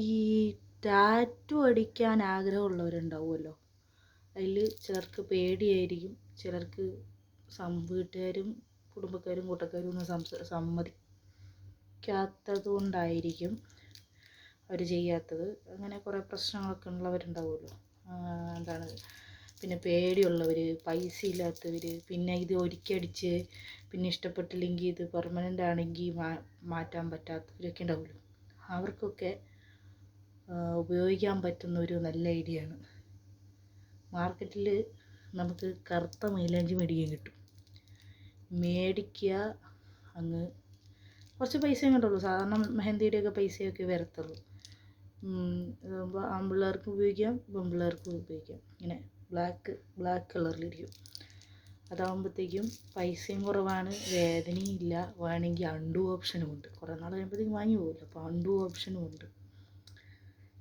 ഈ ടാറ്റു അടിക്കാൻ ആഗ്രഹമുള്ളവരുണ്ടാവുമല്ലോ. അതിൽ ചിലർക്ക് പേടിയായിരിക്കും, ചിലർക്ക് വീട്ടുകാരും കുടുംബക്കാരും കൂട്ടക്കാരും ഒന്നും സമ്മതിക്കാത്തത് കൊണ്ടായിരിക്കും അവർ ചെയ്യാത്തത്. അങ്ങനെ കുറേ പ്രശ്നങ്ങളൊക്കെ ഉള്ളവരുണ്ടാവുമല്ലോ. എന്താണ് പിന്നെ പേടിയുള്ളവർ, പൈസ ഇല്ലാത്തവർ, പിന്നെ ഇത് ഒരിക്കടിച്ച് പിന്നെ ഇഷ്ടപ്പെട്ടില്ലെങ്കിൽ ഇത് പെർമനൻ്റ് ആണെങ്കിൽ മാറ്റാൻ പറ്റാത്തവരൊക്കെ ഉണ്ടാവുമല്ലോ. അവർക്കൊക്കെ ഉപയോഗിക്കാൻ പറ്റുന്ന ഒരു നല്ല ഐഡിയ ആണ്. മാർക്കറ്റിൽ നമുക്ക് കറുത്ത മൈലാഞ്ചി മേടിക്കാൻ കിട്ടും. മേടിക്കുക, അങ്ങ് കുറച്ച് പൈസയും കണ്ടുള്ളൂ. സാധാരണ മെഹന്തിയുടെയൊക്കെ പൈസയൊക്കെ വരത്തുള്ളൂ. ഇതാകുമ്പോൾ ആൺപിള്ളേർക്ക് ഉപയോഗിക്കാം, പെൺപിള്ളേർക്ക് ഉപയോഗിക്കാം. ഇങ്ങനെ ബ്ലാക്ക് കളറിലിരിക്കും. അതാകുമ്പോഴത്തേക്കും പൈസയും കുറവാണ്, വേദനയും ഇല്ല. വേണമെങ്കിൽ അണ്ടു ഓപ്ഷനും ഉണ്ട്. കുറേ നാൾ കഴിയുമ്പോഴത്തേക്കും വാങ്ങി പോകില്ല, അപ്പോൾ അണ്ടു ഓപ്ഷനും ഉണ്ട്.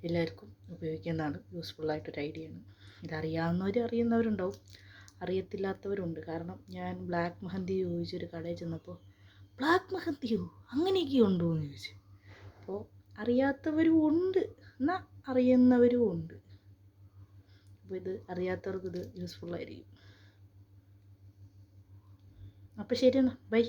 എല്ലാവർക്കും ഉപയോഗിക്കുന്നതാണ്, യൂസ്ഫുള്ളായിട്ടൊരു ഐഡിയ ആണ്. ഇതറിയാവുന്നവർ അറിയുന്നവരുണ്ടാവും, അറിയത്തില്ലാത്തവരുണ്ട്. കാരണം ഞാൻ ബ്ലാക്ക് മെഹന്തി ചോദിച്ചൊരു കടയിൽ ചെന്നപ്പോൾ ബ്ലാക്ക് മെഹന്തിയോ അങ്ങനെയൊക്കെ ഉണ്ടോ എന്ന് ചോദിച്ചു. അപ്പോൾ അറിയാത്തവരും ഉണ്ട്, എന്നാൽ അറിയുന്നവരും ഉണ്ട്. അപ്പോൾ ഇത് അറിയാത്തവർക്ക് ഇത് യൂസ്ഫുള്ളായിരിക്കും. അപ്പോൾ ശരി എന്നാൽ, ബൈ.